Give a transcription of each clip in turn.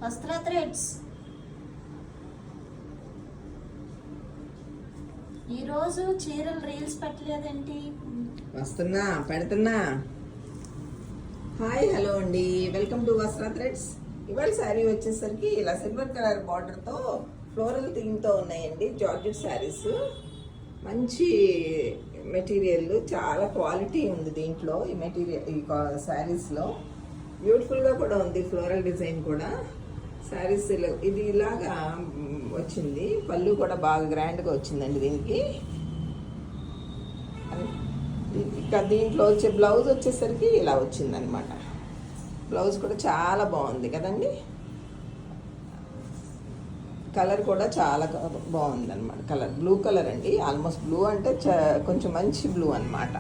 వస్త్ర థ్రెడ్స్. ఈరోజు చీరలు రీల్స్ పెట్టలేదేంటి? వస్తున్నా, పెడుతున్నా. హాయ్, హలో అండి, వెల్కమ్ టు వస్త్ర థ్రెడ్స్. ఇవాళ శారీ వచ్చేసరికి ఇలా సిల్వర్ కలర్ బార్డర్తో ఫ్లోరల్ థీమ్తో ఉన్నాయండి. జార్జెట్ శారీస్, మంచి మెటీరియల్, చాలా క్వాలిటీ ఉంది దీంట్లో. ఈ మెటీరియల్ ఈ శారీస్లో బ్యూటిఫుల్గా కూడా ఉంది. ఫ్లోరల్ డిజైన్ కూడా శారీస్ ఇది ఇలాగా వచ్చింది. పళ్ళు కూడా బాగా గ్రాండ్గా వచ్చిందండి దీనికి. ఇక దీంట్లో వచ్చే బ్లౌజ్ వచ్చేసరికి ఇలా వచ్చిందనమాట. బ్లౌజ్ కూడా చాలా బాగుంది కదండి. కలర్ కూడా చాలా బాగుంది అనమాట. కలర్ బ్లూ కలర్ అండి, ఆల్మోస్ట్ బ్లూ అంటే కొంచెం మంచి బ్లూ అనమాట.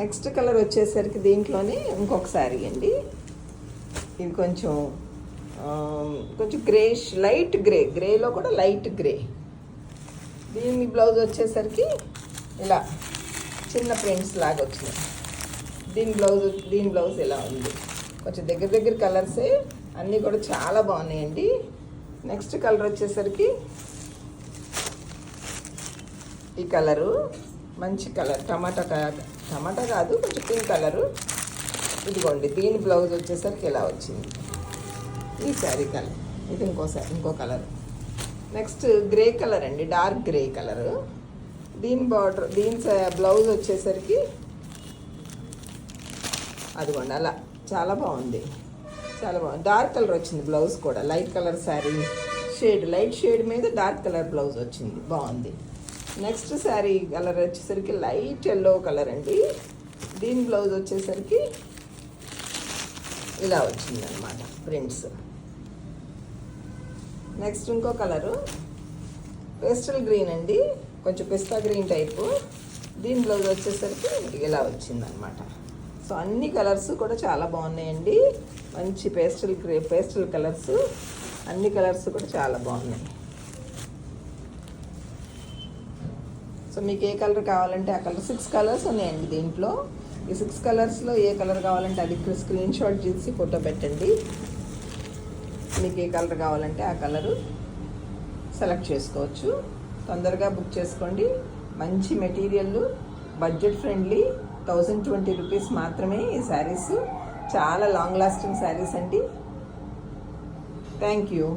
నెక్స్ట్ కలర్ వచ్చేసరికి దీంట్లోనే ఇంకొక శారీ అండి. ఇది కొంచెం గ్రేష్, లైట్ గ్రేలో కూడా లైట్ గ్రే. దీని బ్లౌజ్ వచ్చేసరికి ఇలా చిన్న ప్రింట్స్ లాగా వచ్చినాయి. దీని బ్లౌజ్ ఇలా ఉంది. కొంచెం దగ్గర కలర్సే, అన్నీ కూడా చాలా బాగున్నాయండి. నెక్స్ట్ కలర్ వచ్చేసరికి ఈ కలరు మంచి కలర్, టమాటా కాదు, కొంచెం పింక్ కలరు. ఇదిగోండి, దీని బ్లౌజ్ వచ్చేసరికి ఇలా వచ్చింది. ఈ శారీ కలర్ ఇది ఇంకో కలర్. నెక్స్ట్ గ్రే కలర్ అండి, డార్క్ గ్రే కలరు. దీని బార్డర్, దీని బ్లౌజ్ వచ్చేసరికి అదిగోండి అలా చాలా బాగుంది. డార్క్ కలర్ వచ్చింది బ్లౌజ్ కూడా. Light colour sari light shade మీద డార్క్ కలర్ బ్లౌజ్ వచ్చింది, బాగుంది. నెక్స్ట్ శారీ కలర్ వచ్చేసరికి లైట్ ఎల్లో కలర్ అండి. దీని బ్లౌజ్ వచ్చేసరికి ఇలా వచ్చింది అనమాట ప్రింట్స్. నెక్స్ట్ ఇంకో కలరు పేస్టల్ గ్రీన్ అండి, కొంచెం పిస్తా గ్రీన్ టైపు. దీని బ్లౌజ్ వచ్చేసరికి ఇలా వచ్చింది అనమాట. సో అన్ని కలర్స్ కూడా చాలా బాగున్నాయండి. మంచి పేస్టల్ కలర్స్, అన్ని కలర్స్ కూడా చాలా బాగున్నాయి. సో మీకు ఏ కలర్ కావాలంటే ఆ కలర్, 6 కలర్స్ ఉన్నాయండి దీంట్లో. ఈ 6 కలర్స్లో ఏ కలర్ కావాలంటే అది స్క్రీన్ షాట్ చేసి ఫోటో పెట్టండి. మీకు ఏ కలర్ కావాలంటే ఆ కలరు సెలెక్ట్ చేసుకోవచ్చు. తొందరగా బుక్ చేసుకోండి. మంచి మెటీరియల్, బడ్జెట్ ఫ్రెండ్లీ, 1020 రూపీస్ మాత్రమే ఈ శారీస్. చాలా లాంగ్ లాస్టింగ్ శారీస్ అండి. Thank you.